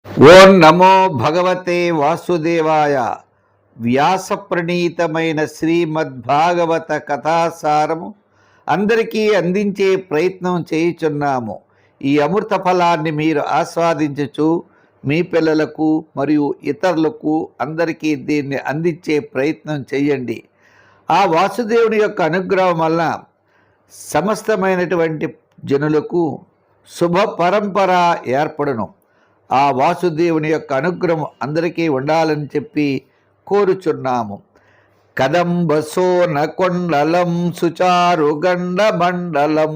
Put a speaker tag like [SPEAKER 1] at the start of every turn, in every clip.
[SPEAKER 1] ఓం నమో భగవతే వాసుదేవాయ. వ్యాస ప్రణీతమైన శ్రీమద్భాగవత కథాసారము అందరికీ అందించే ప్రయత్నం చేయుచున్నాము. ఈ అమృత ఫలాన్ని మీరు ఆస్వాదించుచు మీ పిల్లలకు మరియు ఇతరులకు అందరికీ దీన్ని అందించే ప్రయత్నం చేయండి. ఆ వాసుదేవుని యొక్క అనుగ్రహం వల్ల సమస్తమైనటువంటి జనులకు శుభ పరంపర ఏర్పడును. ఆ వాసుదేవుని యొక్క అనుగ్రహం అందరికీ ఉండాలని చెప్పి కోరుచున్నాము. కదంబసోన కొండలం సుచారుగండ మండలం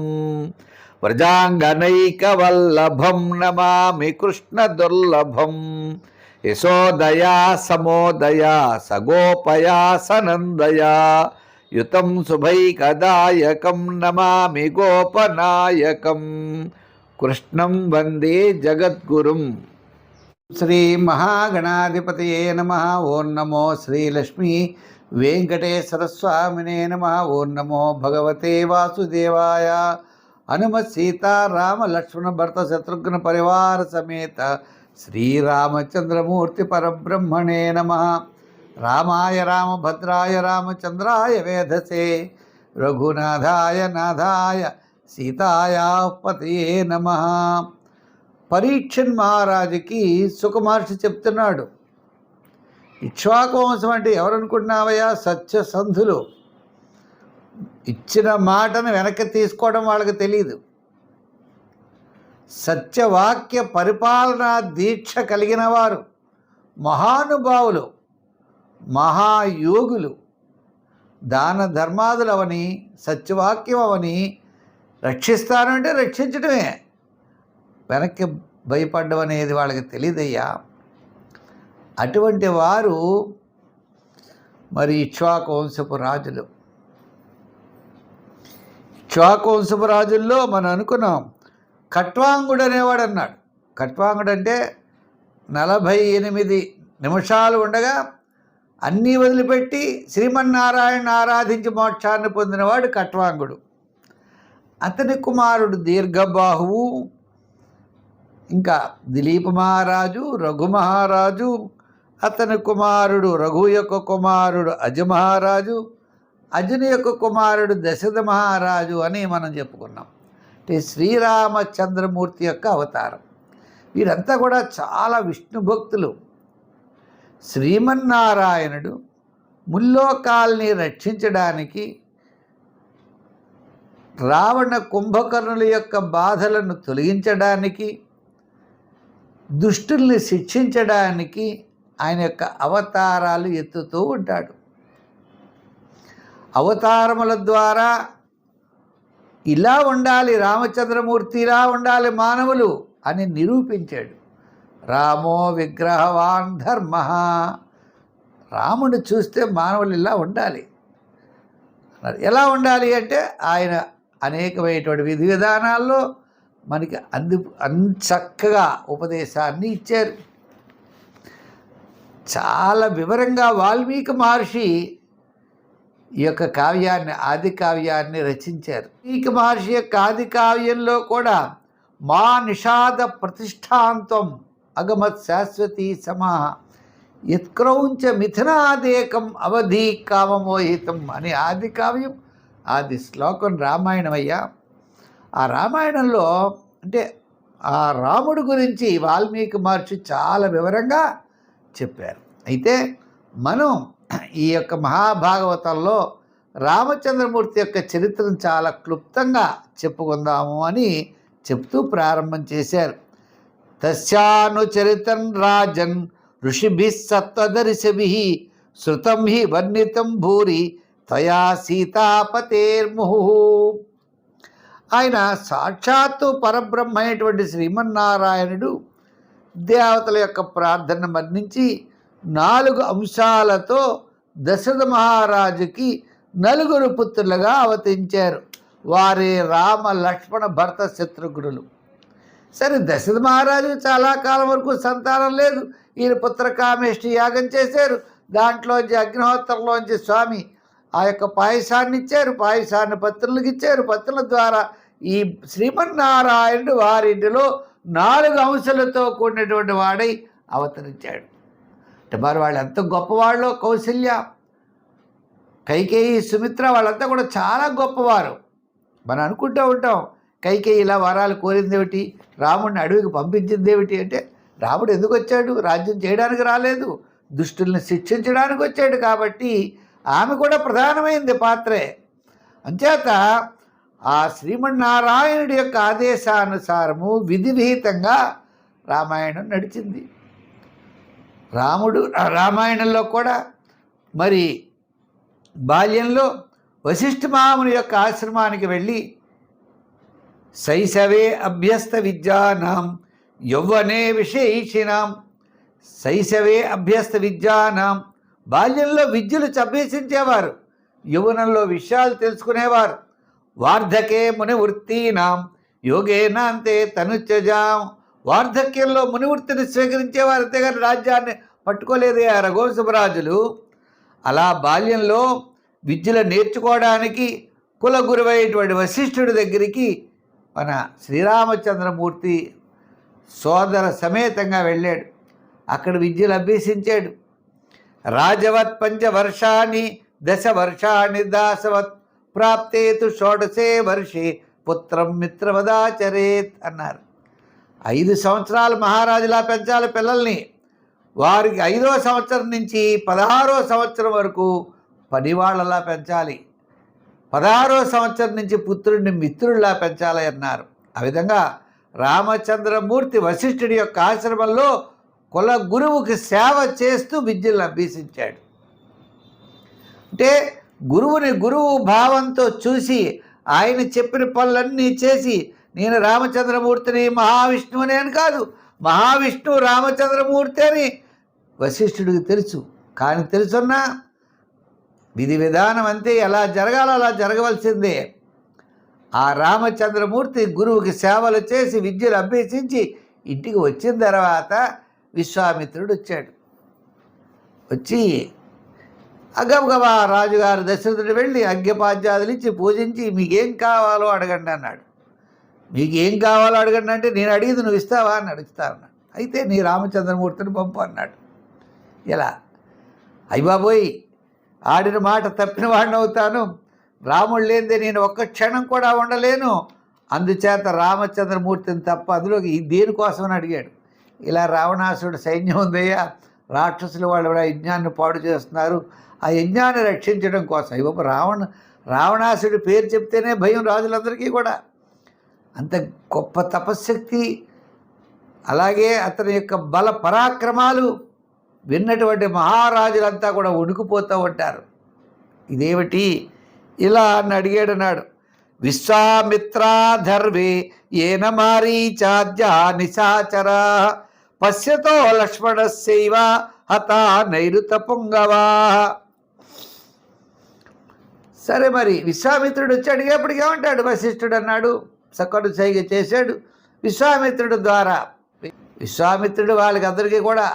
[SPEAKER 1] వ్రజాంగనైక వల్లభం నమామి కృష్ణ దుర్లభం. యశోదయా సమోదయా సగోపయా సనందయా యుతం శుభైకదాయకం నమామి గోపనాయకం. కృష్ణం వందే జగద్గురుం. శ్రీ మహాగణాధిపతయే నమః. ఓం నమో శ్రీలక్ష్మీ వెంకటేశ్వర స్వామినే నమః. ఓం నమో భగవతే వాసుదేవాయ. హనుమత్ సీతారామ లక్ష్మణ భరత శత్రుఘ్న పరివార సమేత శ్రీరామచంద్రమూర్తి పరబ్రహ్మణే నమః. రామాయ రామభద్రాయ రామచంద్రాయ వేధసే రఘునాథాయ నాథాయ సీతాయా పతయే నమః. పరీక్షన్ మహారాజుకి సుఖమహర్షి చెప్తున్నాడు, ఇక్ష్వాకు వంశం అంటే ఎవరనుకుంటున్నావయ్యా? సత్యసంధులు. ఇచ్చిన మాటను వెనక్కి తీసుకోవడం వాళ్ళకి తెలియదు. సత్యవాక్య పరిపాలనా దీక్ష కలిగిన వారు, మహానుభావులు, మహాయోగులు. దాన ధర్మాదులు అవని, సత్యవాక్యం అవని రక్షిస్తానంటే రక్షించడమే, వెనక్కి భయపడ్డం అనేది వాళ్ళకి తెలియదయ్యా. అటువంటి వారు మరి ఇక్ష్వాకు వంశపు రాజులు. ఇక్ష్వాకు వంశపు రాజుల్లో మనం అనుకున్నాం ఖట్వాంగుడు అనేవాడు అన్నాడు. ఖట్వాంగుడు అంటే 48 నిమిషాలు ఉండగా అన్నీ వదిలిపెట్టి శ్రీమన్నారాయణ ఆరాధించి మోక్షాన్ని పొందినవాడు ఖట్వాంగుడు. అతని కుమారుడు దీర్ఘబాహువు, ఇంకా దిలీప మహారాజు, రఘు మహారాజు, అతని కుమారుడు రఘు యొక్క కుమారుడు అజ మహారాజు, అజుని యొక్క కుమారుడు దశరథ మహారాజు అని మనం చెప్పుకున్నాం. అంటే శ్రీరామచంద్రమూర్తి యొక్క అవతారం. వీరంతా కూడా చాలా విష్ణు భక్తులు. శ్రీమన్నారాయణుడు ముల్లోకాల్ని రక్షించడానికి, రావణ కుంభకర్ణుల యొక్క బాధలను తొలగించడానికి, దుష్టుల్ని శిక్షించడానికి ఆయన యొక్క అవతారాలు ఎత్తుతూ ఉంటాడు. అవతారముల ద్వారా ఇలా ఉండాలి రామచంద్రమూర్తి, ఇలా ఉండాలి మానవులు అని నిరూపించాడు. రామో విగ్రహవాన్ ధర్మ. రాముడు చూస్తే మానవులు ఇలా ఉండాలి. ఎలా ఉండాలి అంటే ఆయన అనేకమైనటువంటి విధి విధానాల్లో మనకి చక్కగా ఉపదేశాన్ని ఇచ్చారు. చాలా వివరంగా వాల్మీకి మహర్షి ఈ యొక్క కావ్యాన్ని, ఆది కావ్యాన్ని రచించారు. వాల్మీకి మహర్షి యొక్క ఆది కావ్యంలో కూడా మా నిషాద ప్రతిష్టాంతం అగమత్ శాశ్వతీ సమాహ యత్క్రౌంచ మిథునాదేకం అవధి కామమోహితం అని ఆది కావ్యం, ఆది శ్లోకం రామాయణమయ్యా. ఆ రామాయణంలో అంటే ఆ రాముడి గురించి వాల్మీకి మహర్షి చాలా వివరంగా చెప్పారు. అయితే మనం ఈ యొక్క మహాభాగవతంలో రామచంద్రమూర్తి యొక్క చరిత్రను చాలా క్లుప్తంగా చెప్పుకుందాము అని చెప్తూ ప్రారంభం చేశారు. తస్యానుచరితం రాజన్ ఋషిభిః సత్వదర్శిభిః శృతం హి వర్ణితం భూరి త్వయా సీతాపతేర్ముహుః. ఆయన సాక్షాత్తు పరబ్రహ్మ అయినటువంటి శ్రీమన్నారాయణుడు దేవతల యొక్క ప్రార్థన మన్నించి 4 అంశాలతో దశరథ మహారాజుకి 4 పుత్రులుగా అవతరించారు. వారే రామ, లక్ష్మణ, భరత, శత్రుఘ్నులు. సరే, దశరథ మహారాజు చాలా కాలం వరకు సంతానం లేదు. ఈయన పుత్రకామేష్టి యాగం చేశారు. దాంట్లోంచి అగ్నిహోత్రంలోంచి స్వామి ఆ యొక్క పాయసాన్ని ఇచ్చారు. పాయసాన్ని పత్రులకు ఇచ్చారు. పత్రుల ద్వారా ఈ శ్రీమన్నారాయణుడు వారింటిలో 4 అంశాలతో కూడినటువంటి వాడై అవతరించాడు. అంటే మరి వాళ్ళు ఎంత గొప్పవాళ్ళో కౌసల్య, కైకేయి, సుమిత్ర వాళ్ళంతా కూడా చాలా గొప్పవారు. మనం అనుకుంటూ ఉంటాం కైకేయి ఇలా వరాలు కోరిందేమిటి, రాముడిని అడవికి పంపించిందేమిటి అంటే, రాముడు ఎందుకు వచ్చాడు? రాజ్యం చేయడానికి రాలేదు, దుష్టుల్ని శిక్షించడానికి వచ్చాడు. కాబట్టి ఆమె కూడా ప్రధానమైంది పాత్రే. అంచేత ఆ శ్రీమన్నారాయణుడి యొక్క ఆదేశానుసారము విధి విహితంగా రామాయణం నడిచింది. రామాయణంలో కూడా మరి బాల్యంలో వశిష్ఠ మహాముని యొక్క ఆశ్రమానికి వెళ్ళి శైశవే అభ్యస్త విద్యానాం యౌవనే విశేషినాం, శైశవే అభ్యస్త విద్యానాం, బాల్యంలో విద్యలు అభ్యసించేవారు, యౌవనంలో విషయాలు తెలుసుకునేవారు. వార్ధకే మునివృత్తీనాం యోగేనాంతే తనుత్యజాం, వార్ధక్యంలో మునివృత్తిని స్వీకరించేవారు, అంతేగాని రాజ్యాన్ని పట్టుకోలేదే ఆ రఘువంశరాజులు. అలా బాల్యంలో విద్యలు నేర్చుకోవడానికి కుల గురువైనటువంటి వశిష్ఠుడి దగ్గరికి మన శ్రీరామచంద్రమూర్తి సోదర సమేతంగా వెళ్ళాడు. అక్కడ విద్యలు అభ్యసించాడు. రాజవత్ 5 వర్షాన్ని 10 వర్షాన్ని దాసవత్ ప్రాప్తేతు షోడశే వర్షే పుత్రం మిత్రవదాచరేత్ అన్నారు. 5 సంవత్సరాలు మహారాజులా పెంచాలి పిల్లల్ని. వారికి 5వ సంవత్సరం నుంచి 16వ సంవత్సరం వరకు పనివాళ్ళలా పెంచాలి. 16వ సంవత్సరం నుంచి పుత్రుడిని మిత్రుడిలా పెంచాలి అన్నారు. ఆ విధంగా రామచంద్రమూర్తి వశిష్ఠుడి యొక్క ఆశ్రమంలో కుల గురువుకి సేవ చేస్తూ విద్యలను అభ్యసించాడు. అంటే గురువుని గురువు భావంతో చూసి ఆయన చెప్పిన పనులన్నీ చేసి, నేను రామచంద్రమూర్తిని మహావిష్ణువుని అని కాదు, మహావిష్ణువు రామచంద్రమూర్తి అని వశిష్ఠుడికి తెలుసు. కానీ తెలుసున్నా విధి విధానం అంతే, ఎలా జరగాలో అలా జరగవలసిందే. ఆ రామచంద్రమూర్తి గురువుకి సేవలు చేసి విద్యలు అభ్యసించి ఇంటికి వచ్చిన తర్వాత విశ్వామిత్రుడు వచ్చాడు. వచ్చి అగబగబా రాజుగారు దశరథుడు వెళ్ళి అర్ఘ్యపాద్యాదులు ఇచ్చి పూజించి మీకేం కావాలో అడగండి అన్నాడు. మీకేం కావాలో అడగండి అంటే, నేను అడిగింది నువ్వు ఇస్తావా అని అడుగుతా అన్నాడు. అయితే నీ రామచంద్రమూర్తిని పంపు అన్నాడు. ఎలా? అయ్యబాబోయ్, ఆడిన మాట తప్పిన వాడిని అవుతాను, రాముడు లేనిదే నేను ఒక్క క్షణం కూడా ఉండలేను, అందుచేత రామచంద్రమూర్తిని తప్ప అందులోకి దేనికోసమని అడిగాడు. ఇలా రావణాసురుడు సైన్యం ఉందయ్యా, రాక్షసులు వాళ్ళు కూడా యజ్ఞాన్ని పాడు చేస్తున్నారు, ఆ యజ్ఞాన్ని రక్షించడం కోసం. ఇవ్వ రావణాసుడి పేరు చెప్తేనే భయం రాజులందరికీ కూడా. అంత గొప్ప తపశ్శక్తి, అలాగే అతని యొక్క బల పరాక్రమాలు విన్నటువంటి మహారాజులంతా కూడా వణుకుపోతూ ఉంటారు. ఇదేమిటి ఇలా అని అడిగాడన్నాడు. విశ్వామిత్రాధర్వే ఏన మారీచాద్యా నిశాచరా పశ్యతో లక్ష్మణస్యైవ హతా నైరుత పొంగవా. సరే, మరి విశ్వామిత్రుడు వచ్చి అడిగేప్పటికి ఏమంటాడు? వశిష్ఠుడు అన్నాడు, సకడు సైగ చేశాడు. విశ్వామిత్రుడు ద్వారా విశ్వామిత్రుడు వాళ్ళకి అందరికీ కూడా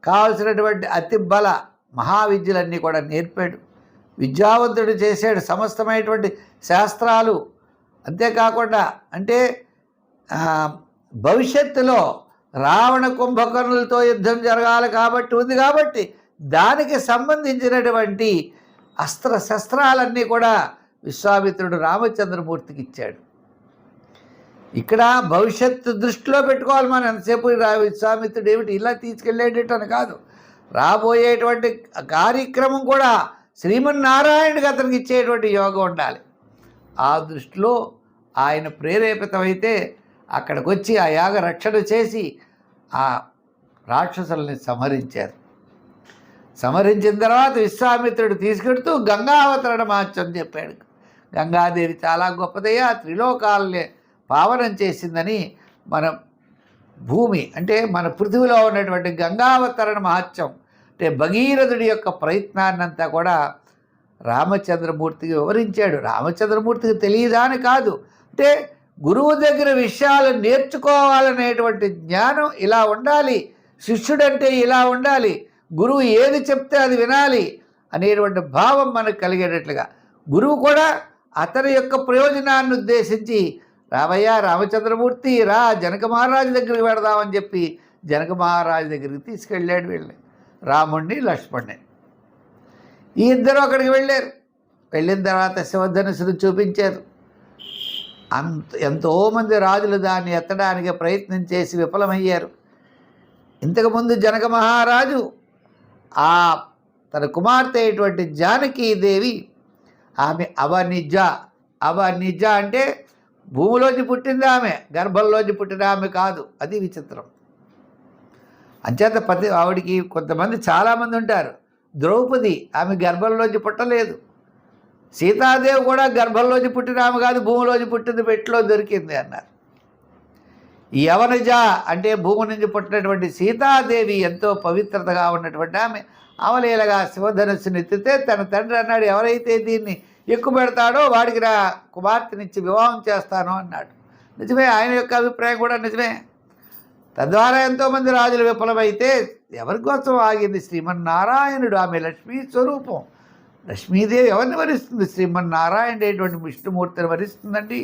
[SPEAKER 1] కావలసినటువంటి అతి బల మహావిద్యలన్నీ కూడా నేర్పాడు. విద్యావంతుడు చేశాడు సమస్తమైనటువంటి శాస్త్రాలు. అంతేకాకుండా అంటే భవిష్యత్తులో రావణ కుంభకర్ణులతో యుద్ధం జరగాలి కాబట్టి ఉంది కాబట్టి దానికి సంబంధించినటువంటి అస్త్ర శస్త్రాలన్నీ కూడా విశ్వామిత్రుడు రామచంద్రమూర్తికి ఇచ్చాడు. ఇక్కడ భవిష్యత్తు దృష్టిలో పెట్టుకోవాలి మనం. ఎంతసేపు విశ్వామిత్రుడు ఏమిటి ఇలా తీసుకెళ్ళేటట్టు అని కాదు, రాబోయేటువంటి కార్యక్రమం కూడా శ్రీమన్నారాయణుడికి అతనికి ఇచ్చేటువంటి యోగం ఉండాలి. ఆ దృష్టిలో ఆయన ప్రేరేపితమైతే అక్కడికి వచ్చి ఆ యాగ రక్షణ చేసి ఆ రాక్షసుల్ని సంహరించారు. సంహరించిన తర్వాత విశ్వామిత్రుడు తీసుకెడుతూ గంగావతరణ మహత్యం చెప్పాడు. గంగాదేవి చాలా గొప్పదయ్యా, త్రిలోకాలనే పావనం చేసిందని మన భూమి అంటే మన పృథివిలో ఉన్నటువంటి గంగావతరణ మహత్యం అంటే భగీరథుడి యొక్క ప్రయత్నాన్నంతా కూడా రామచంద్రమూర్తికి వివరించాడు. రామచంద్రమూర్తికి తెలియదా అని కాదు, అంటే గురువు దగ్గర విషయాలు నేర్చుకోవాలనేటువంటి జ్ఞానం ఇలా ఉండాలి, శిష్యుడంటే ఇలా ఉండాలి, గురువు ఏది చెప్తే అది వినాలి అనేటువంటి భావం మనకు కలిగేటట్లుగా గురువు కూడా అతని యొక్క ప్రయోజనాన్ని ఉద్దేశించి రామయ్య రామచంద్రమూర్తి రా జనక మహారాజు దగ్గరికి పెడదామని చెప్పి జనక మహారాజు దగ్గరికి తీసుకెళ్ళాడు వీళ్ళని, రాముణ్ణి లక్ష్మణ్ణి. ఈ ఇద్దరు అక్కడికి వెళ్ళారు. వెళ్ళిన తర్వాత శివధనుసును చూపించారు. ఎంతోమంది రాజులు దాన్ని ఎత్తడానికి ప్రయత్నం చేసి విఫలమయ్యారు. ఇంతకుముందు జనక మహారాజు తన కుమార్తె అయినటువంటి జానకీదేవి, ఆమె అవనిజ అంటే భూమిలోంచి పుట్టింది, ఆమె గర్భంలోంచి పుట్టిన ఆమె కాదు. అది విచిత్రం. అంచేత ఆవిడికి కొంతమంది చాలామంది ఉంటారు. ద్రౌపది ఆమె గర్భంలోంచి పుట్టలేదు. సీతాదేవి కూడా గర్భంలోంచి పుట్టిన ఆమె కాదు, భూమిలోంచి పుట్టింది, పెట్టిలో దొరికింది అన్నారు. ఈ యవనజ అంటే భూమి నుంచి పుట్టినటువంటి సీతాదేవి ఎంతో పవిత్రతగా ఉన్నటువంటి ఆమె అవలీలగా శివధనుస్సుని ఎత్తితే తన తండ్రి అన్నాడు, ఎవరైతే దీన్ని ఎక్కువ పెడతాడో వాడికి నా కుమార్తెనిచ్చి వివాహం చేస్తాను అన్నాడు. నిజమే, ఆయన యొక్క అభిప్రాయం కూడా నిజమే. తద్వారా ఎంతోమంది రాజులు విఫలమైతే ఎవరి కోసం ఆగింది? శ్రీమన్నారాయణుడు, ఆమె లక్ష్మీ స్వరూపం. లక్ష్మీదేవి ఎవరిని వరిస్తుంది? శ్రీమన్నారాయణుడు అనేటువంటి విష్ణుమూర్తిని వరిస్తుందండి.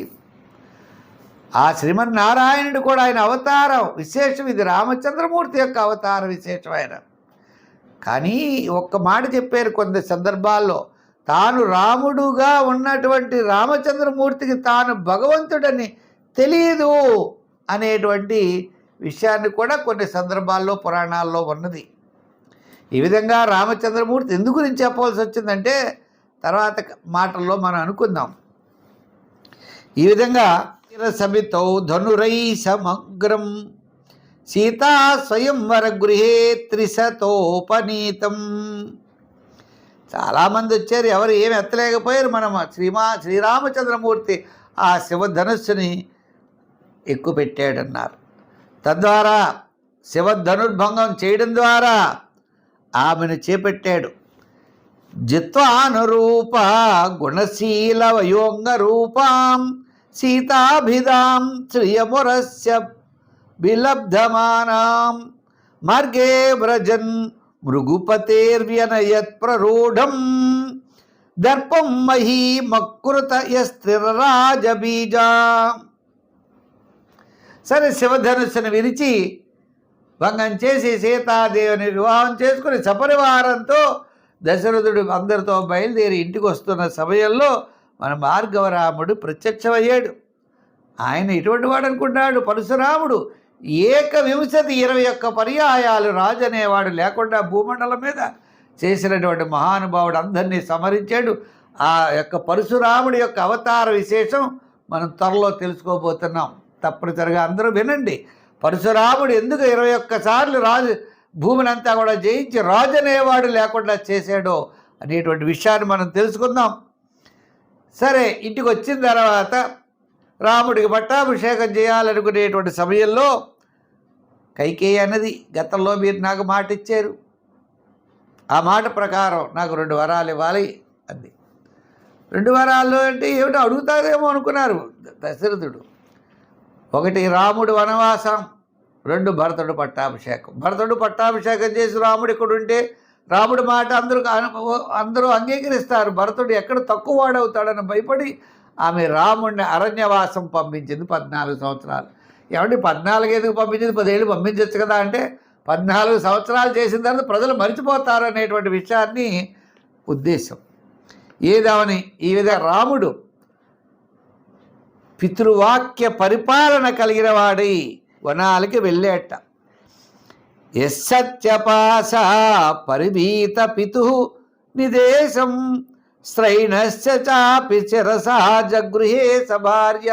[SPEAKER 1] ఆ శ్రీమన్నారాయణుడు కూడా ఆయన అవతారం విశేషం. ఇది రామచంద్రమూర్తి యొక్క అవతార విశేషమైన. కానీ ఒక్క మాట చెప్పారు కొన్ని సందర్భాల్లో, తాను రాముడుగా ఉన్నటువంటి రామచంద్రమూర్తికి తాను భగవంతుడని తెలియదు అనేటువంటి విషయాన్ని కూడా కొన్ని సందర్భాల్లో పురాణాల్లో ఉన్నది. ఈ విధంగా రామచంద్రమూర్తి ఎందుకు గురించి చెప్పవలసి వచ్చిందంటే తర్వాత మాటల్లో మనం అనుకుందాం. ఈ విధంగా సమితౌ ధనురై సమగ్రం సీతా స్వయంవర గృహే త్రిశతోపనీతం. చాలామంది వచ్చారు, ఎవరు ఏమి ఎత్తలేకపోయారు. మనం శ్రీరామచంద్రమూర్తి ఆ శివధనుస్సుని ఎక్కుపెట్టాడన్నారు. తద్వారా శివధనుర్భంగం చేయడం ద్వారా ఆమెను చేపట్టాడు. జిత్వానురూప గుణశీల వయోంగ రూపాం సీతాభిదాం శ్రియమురస్య విలబ్ధమానాం మార్గే వ్రజన్ మృగుపతేర్వ్యనయత్ ప్రరూఢం దర్పం మహీ మకృత యస్త్రిరాజబీజా. సరే, శివధనుస్సును విరిచి భంగం చేసి సీతాదేవిని వివాహం చేసుకుని సపరివారంతో దశరథుడు అందరితో బయలుదేరి ఇంటికి వస్తున్న సమయంలో మన భార్గవరాముడు ప్రత్యక్షమయ్యాడు. ఆయన ఇటువంటి వాడు అనుకున్నాడు. పరశురాముడు 21 పర్యాయాలు రాజు అనేవాడు లేకుండా భూమండలం మీద చేసినటువంటి మహానుభావుడు అందరినీ సమరించాడు. ఆ యొక్క పరశురాముడి యొక్క అవతార విశేషం మనం త్వరలో తెలుసుకోబోతున్నాం. తప్పనిసరిగా అందరూ వినండి. పరశురాముడు ఎందుకు 21 సార్లు భూమిని అంతా కూడా జయించి రాజు అనేవాడు లేకుండా చేశాడో అనేటువంటి విషయాన్ని మనం తెలుసుకుందాం. సరే, ఇంటికి వచ్చిన తర్వాత రాముడికి పట్టాభిషేకం చేయాలనుకునేటువంటి సమయంలో కైకేయి అన్నది, గతంలో మీరు నాకు మాట ఇచ్చారు, ఆ మాట ప్రకారం నాకు 2 వరాలు ఇవ్వాలి అంది. 2 వరాలు అంటే ఏమిటో అడుగుతారేమో అనుకున్నారు దశరథుడు. 1 రాముడు వనవాసం, 2 భరతుడు పట్టాభిషేకం. భరతుడు పట్టాభిషేకం చేసి రాముడు ఇక్కడుంటే రాముడి మాట అందరూ అంగీకరిస్తారు. భరతుడు ఎక్కడ తక్కువ వాడవుతాడని భయపడి ఆమె రాముడిని అరణ్యవాసం పంపించింది 14 సంవత్సరాలు. ఏమంటే 14 ఎందుకు పంపించింది? 10 ఏళ్ళు పంపించవచ్చు కదా అంటే 14 సంవత్సరాలు చేసిన తర్వాత ప్రజలు మరిచిపోతారు అనేటువంటి విషయాన్ని ఉద్దేశం. ఏదవని ఈ విధంగా రాముడు పితృవాక్య పరిపాలన కలిగిన వాడై వనాలకి వెళ్ళేట. యస్సత్యపాస పరిభీత పితు నిదేశం శ్రైణశ్చ చాపి శిరసా జగృహే సభార్య.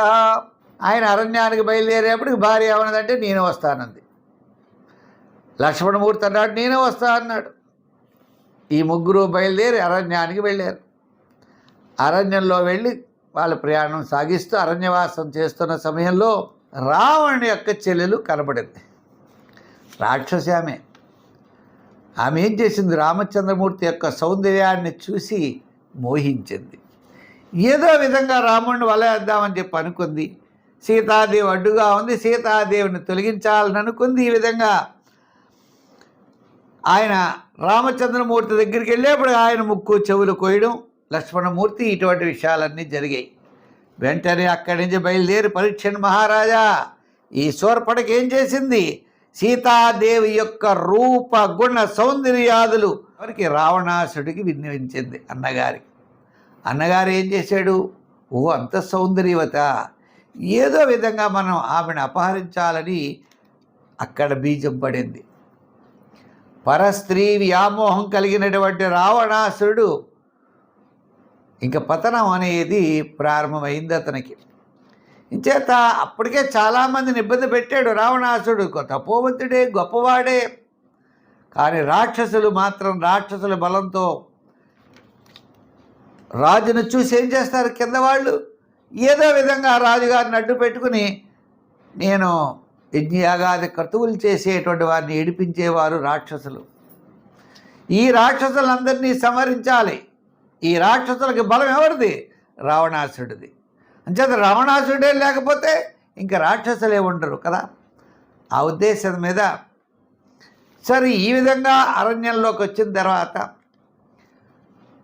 [SPEAKER 1] ఆయన అరణ్యానికి బయలుదేరేపటికి భార్య ఏమన్నదంటే నేను వస్తానంది. లక్ష్మణమూర్తి అన్నాడు నేనే వస్తా అన్నాడు. ఈ ముగ్గురు బయలుదేరి అరణ్యానికి వెళ్ళారు. అరణ్యంలో వెళ్ళి వాళ్ళ ప్రయాణం సాగిస్తూ అరణ్యవాసం చేస్తున్న సమయంలో రావణుని యొక్క చెల్లెలు కనబడింది. రాక్షసి ఆమె ఏం చేసింది? రామచంద్రమూర్తి యొక్క సౌందర్యాన్ని చూసి మోహించింది. ఏదో విధంగా రాముడిని వలయేద్దామని చెప్పి అనుకుంది. సీతాదేవి అడ్డుగా ఉంది, సీతాదేవిని తొలగించాలని అనుకుంది. ఈ విధంగా ఆయన రామచంద్రమూర్తి దగ్గరికి వెళ్ళేప్పుడు ఆయన ముక్కు చెవులు కోయడం, లక్ష్మణమూర్తి ఇటువంటి విషయాలన్నీ జరిగాయి. వెంటనే అక్కడి నుంచి బయలుదేరి పరీక్షణ్ మహారాజా ఈ శూర్పణఖ ఏం చేసింది? సీతాదేవి యొక్క రూప గుణ సౌందర్యాదులు ఎవరికి? రావణాసుడికి విన్నవించింది అన్నగారికి. అన్నగారు ఏం చేశాడు? ఓ అంత సౌందర్యవత, ఏదో విధంగా మనం ఆమెను అపహరించాలని అక్కడ బీజం పడింది. పరస్త్రీ వ్యామోహం కలిగినటువంటి రావణాసురుడు ఇంకా పతనం అనేది ప్రారంభమైంది అతనికి. ఇంచేత అప్పటికే చాలామందిని ఇబ్బంది పెట్టాడు రావణాసుడు. తపోవంతుడే, గొప్పవాడే. కానీ రాక్షసులు మాత్రం రాక్షసుల బలంతో రాజును చూసి ఏం చేస్తారు కింద వాళ్ళు? ఏదో విధంగా రాజుగారిని అడ్డు పెట్టుకుని నేను యజ్ఞయాగాది క్రతువులు చేసేటువంటి వారిని ఏడిపించేవారు రాక్షసులు. ఈ రాక్షసులందరినీ సంహరించాలి. ఈ రాక్షసులకి బలం ఎవరిది? రావణాసుడిది. అంచేత రావణాసుడే లేకపోతే ఇంకా రాక్షసులే ఉండరు కదా. ఆ ఉద్దేశం మీద సరే ఈ విధంగా అరణ్యంలోకి వచ్చిన తర్వాత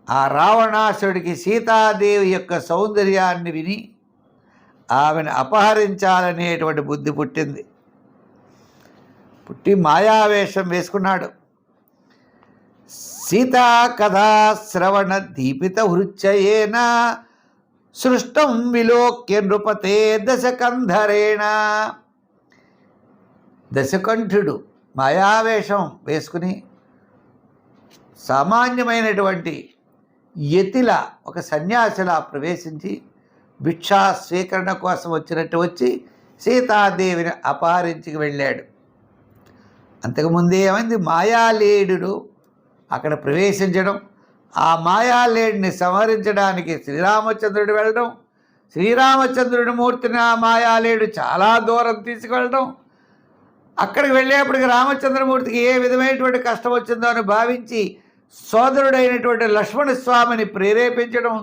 [SPEAKER 1] ఆ రావణాసుడికి సీతాదేవి యొక్క సౌందర్యాన్ని విని ఆమెను అపహరించాలనేటువంటి బుద్ధి పుట్టింది. పుట్టి మాయావేషం వేసుకున్నాడు. సీతా కథా శ్రవణ దీపిత హృచ్చయేన సృష్టం విలోక్య నృపతే దశకంధరేణ. దశకంఠుడు మాయావేషం వేసుకుని సామాన్యమైనటువంటి యతిల ఒక సన్యాసిలా ప్రవేశించి భిక్షా స్వీకరణ కోసం వచ్చినట్టు వచ్చి సీతాదేవిని అపహరించి వెళ్ళాడు. అంతకుముందే ఏమైంది? మాయాలేడు అక్కడ ప్రవేశించడం, ఆ మాయాలేడిని సంహరించడానికి శ్రీరామచంద్రుడు వెళ్ళడం, శ్రీరామచంద్రుడి మూర్తిని ఆ మాయాలేడు చాలా దూరం తీసుకువెళ్ళడం, అక్కడికి వెళ్ళేప్పటికి రామచంద్రమూర్తికి ఏ విధమైనటువంటి కష్టం వచ్చిందో అని భావించి సోదరుడైనటువంటి లక్ష్మణస్వామిని ప్రేరేపించడం.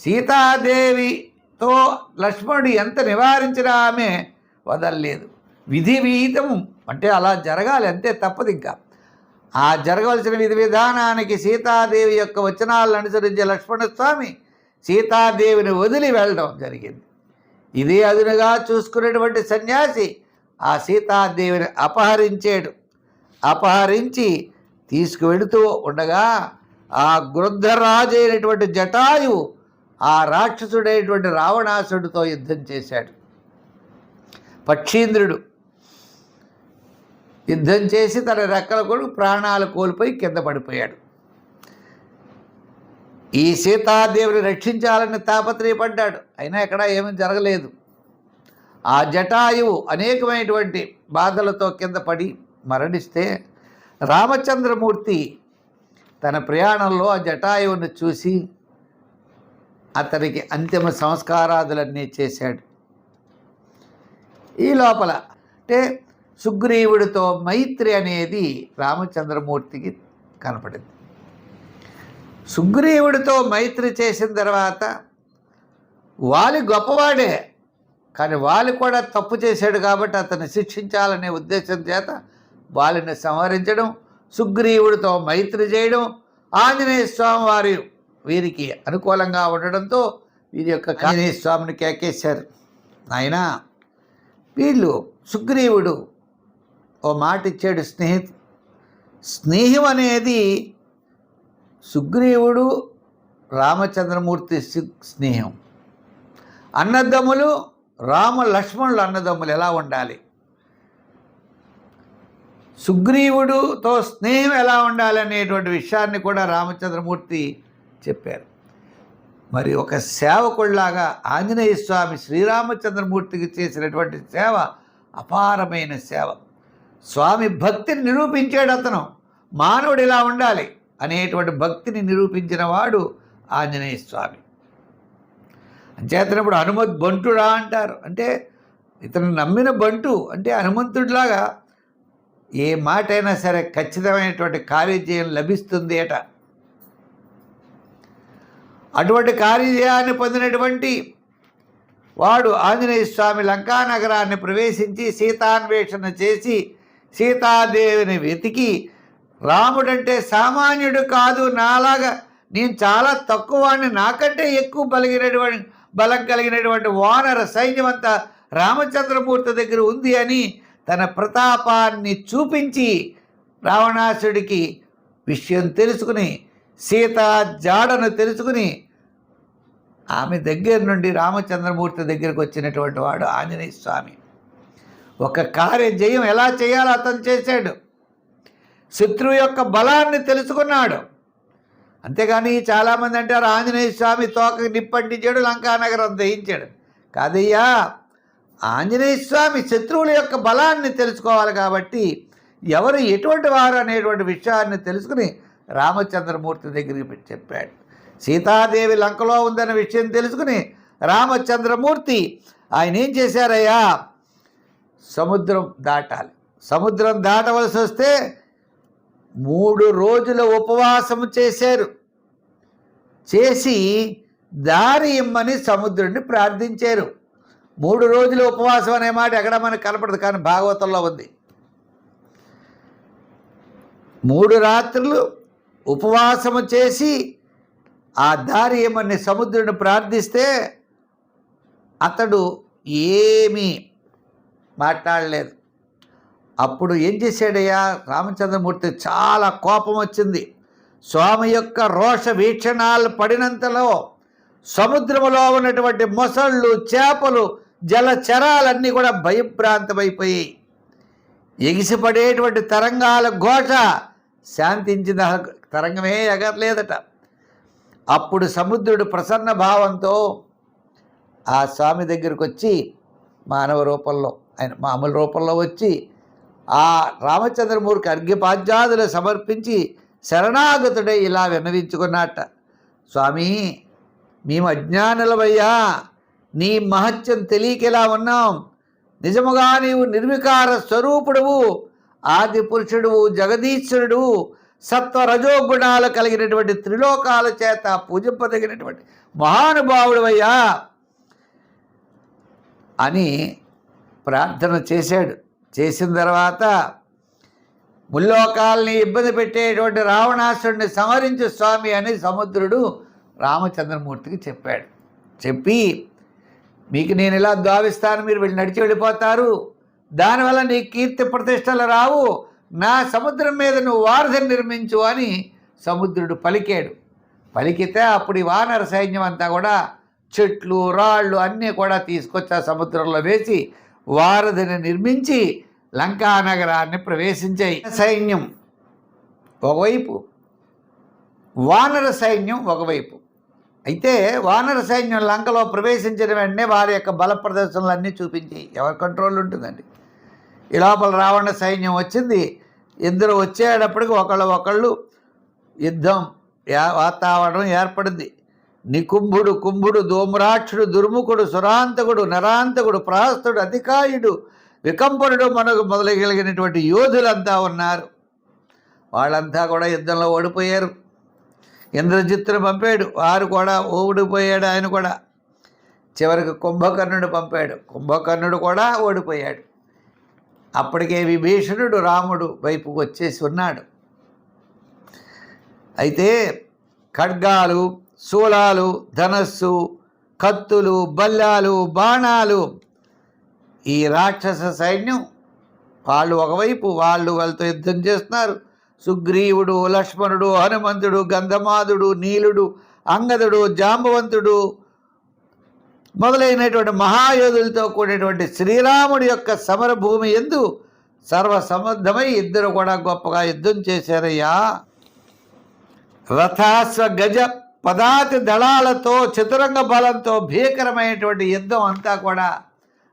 [SPEAKER 1] సీతాదేవితో లక్ష్మణుడు ఎంత నివారించినా ఆమె వదలలేదు. విధి విహితం అంటే అలా జరగాలి, అంతే, తప్పదు. ఇంకా ఆ జరగవలసిన విధి విధానానికి సీతాదేవి యొక్క వచనాలను అనుసరించే లక్ష్మణస్వామి సీతాదేవిని వదిలి వెళ్ళడం జరిగింది. ఇదే అదునుగా చూసుకునేటువంటి సన్యాసి ఆ సీతాదేవిని అపహరించి తీసుకువెళుతూ ఉండగా ఆ గృద్ధరాజు అయినటువంటి జటాయువు ఆ రాక్షసుడైనటువంటి రావణాసుడితో యుద్ధం చేశాడు. పక్షీంద్రుడు యుద్ధం చేసి తన రెక్కల కొడుకు ప్రాణాలు కోల్పోయి కింద పడిపోయాడు. ఈ సీతాదేవిని రక్షించాలని తాపత్రయపడ్డాడు, అయినా ఎక్కడా ఏమీ జరగలేదు. ఆ జటాయువు అనేకమైనటువంటి బాధలతో కింద పడి మరణిస్తే రామచంద్రమూర్తి తన ప్రయాణంలో ఆ జటాయువుని చూసి అతనికి అంతిమ సంస్కారాదులన్నీ చేశాడు. ఈ లోపల అంటే సుగ్రీవుడితో మైత్రి అనేది రామచంద్రమూర్తికి కనపడింది. సుగ్రీవుడితో మైత్రి చేసిన తర్వాత వాలి గొప్పవాడే, కానీ వాలి కూడా తప్పు చేశాడు కాబట్టి అతన్ని శిక్షించాలనే ఉద్దేశం చేత వాలిని సంహరించడం, సుగ్రీవుడితో మైత్రి చేయడం, ఆంజనేయ స్వామి వారి వీరికి అనుకూలంగా ఉండడంతో వీరి యొక్క ఆంజనేయ స్వామిని కేకేశారు. ఆయన వీళ్ళు సుగ్రీవుడు ఓ మాట ఇచ్చాడు, స్నేహం అనేది సుగ్రీవుడు రామచంద్రమూర్తి స్నేహం. అన్నదమ్ములు లక్ష్మణులు అన్నదమ్ములు ఎలా ఉండాలి, సుగ్రీవుడుతో స్నేహం ఎలా ఉండాలి అనేటువంటి విషయాన్ని కూడా రామచంద్రమూర్తి చెప్పారు. మరి ఒక సేవకుడిలాగా ఆంజనేయ స్వామి శ్రీరామచంద్రమూర్తికి చేసినటువంటి సేవ అపారమైన సేవ. స్వామి భక్తిని నిరూపించాడు. అతను మానవుడు ఇలా ఉండాలి అనేటువంటి భక్తిని నిరూపించిన వాడు ఆంజనేయ స్వామి. అంచేతనప్పుడు హనుమత్ బంటుడా అంటారు, అంటే ఇతను నమ్మిన బంటు, అంటే హనుమంతుడిలాగా ఏ మాట అయినా సరే ఖచ్చితమైనటువంటి కార్యజయం లభిస్తుంది అట. అటువంటి కార్యజయాన్ని పొందినటువంటి వాడు ఆంజనేయ స్వామి లంకానగరాన్ని ప్రవేశించి సీతాన్వేషణ చేసి సీతాదేవిని వెతికి రాముడంటే సామాన్యుడు కాదు, నాలాగా నేను చాలా తక్కువ వాడిని, నాకంటే ఎక్కువ బలం కలిగినటువంటి వానర సైన్యం అంతా రామచంద్రమూర్తి దగ్గర ఉంది అని తన ప్రతాపాన్ని చూపించి రావణాసుడికి విషయం తెలుసుకుని, సీత జాడను తెలుసుకుని ఆమె దగ్గర నుండి రామచంద్రమూర్తి దగ్గరికి వచ్చినటువంటి వాడు ఆంజనేయ స్వామి. ఒక కార్యజయం ఎలా చేయాలో అతను చేశాడు. శత్రువు యొక్క బలాన్ని తెలుసుకున్నాడు. అంతేగాని చాలామంది అంటారు ఆంజనేయ స్వామి తోకకి నిప్పంటించాడు, లంకానగరం దహించాడు. కాదయ్యా, ఆంజనేయ స్వామి శత్రువుల యొక్క బలాన్ని తెలుసుకోవాలి కాబట్టి ఎవరు ఎటువంటి వారు అనేటువంటి విషయాన్ని తెలుసుకుని రామచంద్రమూర్తి దగ్గరికి చెప్పాడు. సీతాదేవి లంకలో ఉందన్న విషయం తెలుసుకుని రామచంద్రమూర్తి ఆయన ఏం చేశారయ్యా, సముద్రం దాటాలి. సముద్రం దాటవలసి వస్తే 3 రోజుల ఉపవాసము చేశారు. చేసి దారి ఇమ్మని సముద్రుడిని ప్రార్థించారు. 3 రోజుల ఉపవాసం అనే మాట ఎక్కడ మనకు కనపడదు, కానీ భాగవతంలో ఉంది. 3 రాత్రులు ఉపవాసము చేసి ఆ దారి ఏమని సముద్రుడిని ప్రార్థిస్తే అతడు ఏమీ మాట్లాడలేదు. అప్పుడు ఏం చేశాడయ్యా, రామచంద్రమూర్తి చాలా కోపం వచ్చింది. స్వామి యొక్క రోష వీక్షణాలు పడినంతలో సముద్రంలో ఉన్నటువంటి మొసళ్ళు, చేపలు, జలచరాలన్నీ కూడా భయభ్రాంతమైపోయాయి. ఎగిసిపడేటువంటి తరంగాల ఘోష శాంతించిన తరంగమే ఎగరలేదట. అప్పుడు సముద్రుడు ప్రసన్న భావంతో ఆ స్వామి దగ్గరికి వచ్చి మానవ రూపంలో, ఆయన మామూలు రూపంలో వచ్చి ఆ రామచంద్రమూర్తి అర్ఘ్యపాద్యాదులు సమర్పించి శరణాగతుడై ఇలా విన్నవించుకున్నట్ట. స్వామి, మేము అజ్ఞానులమయ్యా, నీ మహత్యం తెలియకేలా ఉన్నాం. నిజముగా నీవు నిర్వికార స్వరూపుడువు, ఆది పురుషుడువు, జగదీశ్వరుడు, సత్వరజోగుణాలు కలిగినటువంటి త్రిలోకాల చేత పూజింపదగినటువంటి మహానుభావుడువయ్యా అని ప్రార్థన చేశాడు. చేసిన తర్వాత ముల్లోకాలని ఇబ్బంది పెట్టేటువంటి రావణాసుడిని సంహరించు స్వామి అని సముద్రుడు రామచంద్రమూర్తికి చెప్పాడు. చెప్పి మీకు నేను ఇలా ద్వావిస్తాను, మీరు వెళ్ళి నడిచి వెళ్ళిపోతారు, దానివల్ల నీ కీర్తి ప్రతిష్టలు రావు, నా సముద్రం మీద నువ్వు వారధిని నిర్మించు అని సముద్రుడు పలికాడు. పలికితే అప్పుడు ఈ వానర సైన్యం అంతా కూడా చెట్లు, రాళ్ళు అన్నీ కూడా తీసుకొచ్చి ఆ సముద్రంలో వేసి వారధిని నిర్మించి లంకా నగరాన్ని ప్రవేశించాయి. సైన్యం ఒకవైపు, వానర సైన్యం ఒకవైపు. అయితే వానర సైన్యం లంకలో ప్రవేశించిన వెంటనే వారి యొక్క బల ప్రదర్శనలు అన్నీ చూపించాయి. ఎవరి కంట్రోల్ ఉంటుందండి. ఈ లోపల రావణ సైన్యం వచ్చింది. ఇద్దరు వచ్చేటప్పటికి ఒకళ్ళు యుద్ధం వాతావరణం ఏర్పడింది. నికుంభుడు, కుంభుడు, ధూమ్రాక్షుడు, దుర్ముఖుడు, సురాంతకుడు, నరాంతకుడు, ప్రహస్తుడు, అతికాయుడు, వికంపనుడు మనకు మొదలగలిగినటువంటి యోధులంతా ఉన్నారు. వాళ్ళంతా కూడా యుద్ధంలో ఓడిపోయారు. ఇంద్రజిత్తును పంపాడు, వారు కూడా ఓడిపోయాడు. ఆయన కూడా చివరికి కుంభకర్ణుడు పంపాడు, కుంభకర్ణుడు కూడా ఓడిపోయాడు. అప్పటికే విభీషణుడు రాముడు వైపుకు వచ్చేసి ఉన్నాడు. అయితే ఖడ్గాలు, శూలాలు, ధనస్సు, కత్తులు, బల్లాలు, బాణాలు, ఈ రాక్షస సైన్యం వాళ్ళు ఒకవైపు, వాళ్ళతో యుద్ధం చేస్తున్నారు. సుగ్రీవుడు, లక్ష్మణుడు, హనుమంతుడు, గంధమాదుడు, నీలుడు, అంగదుడు, జాంబవంతుడు మొదలైనటువంటి మహాయోధులతో కూడినటువంటి శ్రీరాముడి యొక్క సమరభూమి యందు సర్వసమర్థమై ఇద్దరు కూడా గొప్పగా యుద్ధం చేశారయ్యా. రథాశ్వ గజ పదాతి దళాలతో చతురంగ బలంతో భీకరమైనటువంటి యుద్ధం అంతా కూడా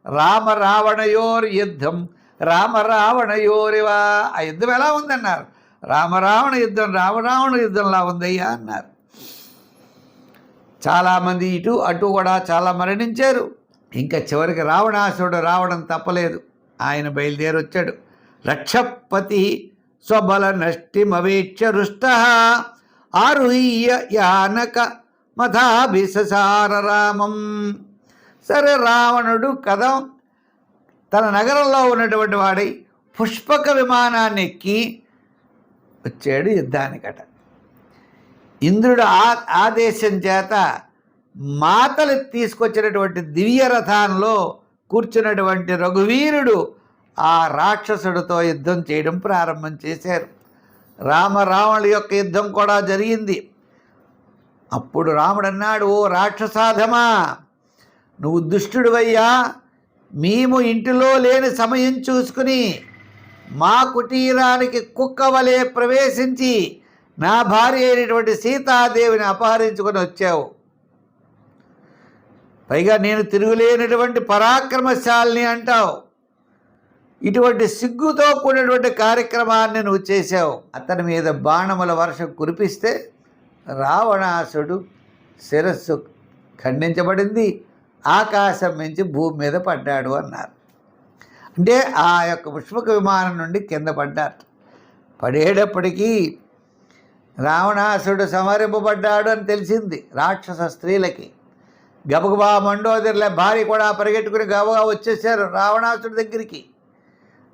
[SPEAKER 1] రామ రావణయోర్ యుద్ధం, రామ రావణయోరివా. ఆ యుద్ధం ఎలా ఉందన్నారు. రామరావణ యుద్ధం రామరావణ యుద్ధంలా ఉందయ్యా అన్నారు. చాలామంది ఇటు అటు కూడా చాలా మరణించారు. ఇంకా చివరికి రావణాసుడు రావడం తప్పలేదు. ఆయన బయలుదేరి వచ్చాడు. రక్షపతి స్వబల నష్టిమవేక్ష రుష్ట ఆరుహ్య యానక మథాభిససార రామం. సరే, రావణుడు కథం తన నగరంలో ఉన్నటువంటి వాడై పుష్పక విమానాన్ని ఎక్కి వచ్చాడు యుద్ధానికట. ఇంద్రుడు ఆదేశం చేత మాతలు తీసుకొచ్చినటువంటి దివ్య రథంలో కూర్చున్నటువంటి రఘువీరుడు ఆ రాక్షసుడితో యుద్ధం చేయడం ప్రారంభం చేశారు. రావణుల యొక్క యుద్ధం కూడా జరిగింది. అప్పుడు రాముడు అన్నాడు, ఓ రాక్షసాధమా, నువ్వు దుష్టుడివయ్యా. మేము ఇంటిలో లేని సమయం చూసుకుని మా కుటీరానికి కుక్క వలె ప్రవేశించి నా భార్య అయినటువంటి సీతాదేవిని అపహరించుకొని వచ్చావు. పైగా నేను తిరుగులేనటువంటి పరాక్రమశాలిని అంటావు. ఇటువంటి సిగ్గుతో కూడినటువంటి కార్యక్రమాన్ని నువ్వు చేశావు. అతని మీద బాణముల వర్షం కురిపిస్తే రావణాసుడు శిరస్సు ఖండించబడింది, ఆకాశం నుంచి భూమి మీద పడ్డాడు అన్నారు. అంటే ఆ యొక్క పుష్పక విమానం నుండి కింద పడ్డారు. పడేటప్పటికీ రావణాసుడు సంహరింపబడ్డాడు అని తెలిసింది రాక్షస స్త్రీలకి. గబగబా మండోదరిలో భార్య కూడా పరిగెట్టుకుని గబగా వచ్చేసారు రావణాసుడి దగ్గరికి.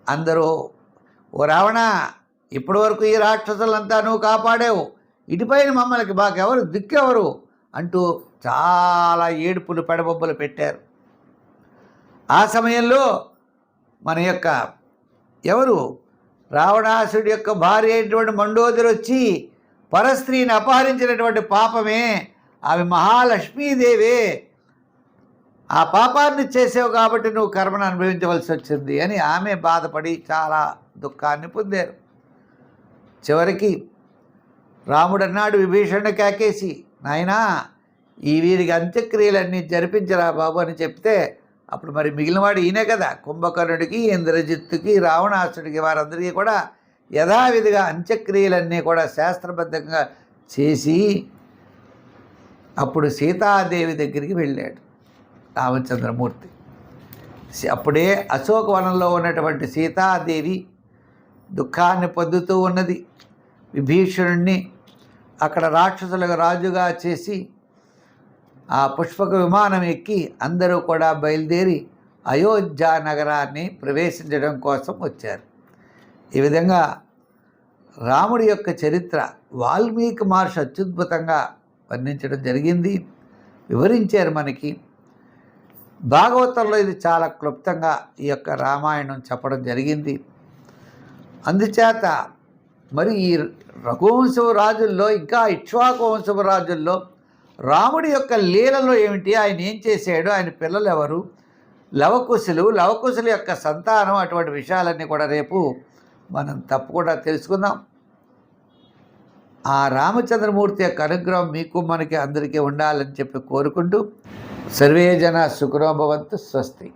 [SPEAKER 1] అందరూ, ఓ రావణ, ఇప్పటి వరకు ఈ రాక్షసులంతా నువ్వు కాపాడావు, ఇటుపైన మమ్మల్ని మాకెవరు దిక్కెవరు అంటూ చాలా ఏడుపులు పెడబొబ్బలు పెట్టారు. ఆ సమయంలో మన యొక్క ఎవరు రావణాసుడి యొక్క భార్య అయినటువంటి మండోదరి వచ్చి పరస్త్రీని అపహరించినటువంటి పాపమే, ఆమె మహాలక్ష్మీదేవే, ఆ పాపాన్ని చేసావు కాబట్టి నువ్వు కర్మను అనుభవించవలసి వచ్చింది అని ఆమె బాధపడి చాలా దుఃఖాన్ని పొందారు. చివరికి రాముడు అన్నాడు విభీషణుని కాకేసి, నాయనా ఈ వీరికి అంత్యక్రియలన్నీ జరిపించరా బాబు అని చెప్తే, అప్పుడు మరి మిగిలినవాడు ఈయనే కదా, కుంభకర్ణుడికి, ఇంద్రజిత్తుకి, రావణాసుడికి, వారందరికీ కూడా యథావిధిగా అంత్యక్రియలన్నీ కూడా శాస్త్రబద్ధంగా చేసి అప్పుడు సీతాదేవి దగ్గరికి వెళ్ళాడు రామచంద్రమూర్తి. అప్పుడే అశోకవనంలో ఉన్నటువంటి సీతాదేవి దుఃఖాన్ని పొందుతూ ఉన్నది. విభీషణుణ్ణి అక్కడ రాక్షసులకు రాజుగా చేసి ఆ పుష్పక విమానం ఎక్కి అందరూ కూడా బయలుదేరి అయోధ్య నగరాన్ని ప్రవేశించడం కోసం వచ్చారు. ఈ విధంగా రాముడి యొక్క చరిత్ర వాల్మీకి మహర్షి అత్యద్భుతంగా వర్ణించడం జరిగింది, వివరించారు మనకి. భాగవతంలో ఇది చాలా క్లుప్తంగా ఈ యొక్క రామాయణం చెప్పడం జరిగింది. అందుచేత మరి ఈ రఘువంశపు రాజుల్లో ఇంకా ఇక్ష్వాకు వంశపు రాజుల్లో రాముడి యొక్క లీలలో ఏమిటి, ఆయన ఏం చేశాడు, ఆయన పిల్లలు ఎవరు, లవకుశుల యొక్క సంతానం, అటువంటి విషయాలన్నీ కూడా రేపు మనం తప్పకుండా తెలుసుకుందాం. ఆ రామచంద్రమూర్తి యొక్క అనుగ్రహం మీకు మనకి అందరికీ ఉండాలని చెప్పి కోరుకుంటూ సర్వే జన సుఖినో భవంతు. స్వస్తి.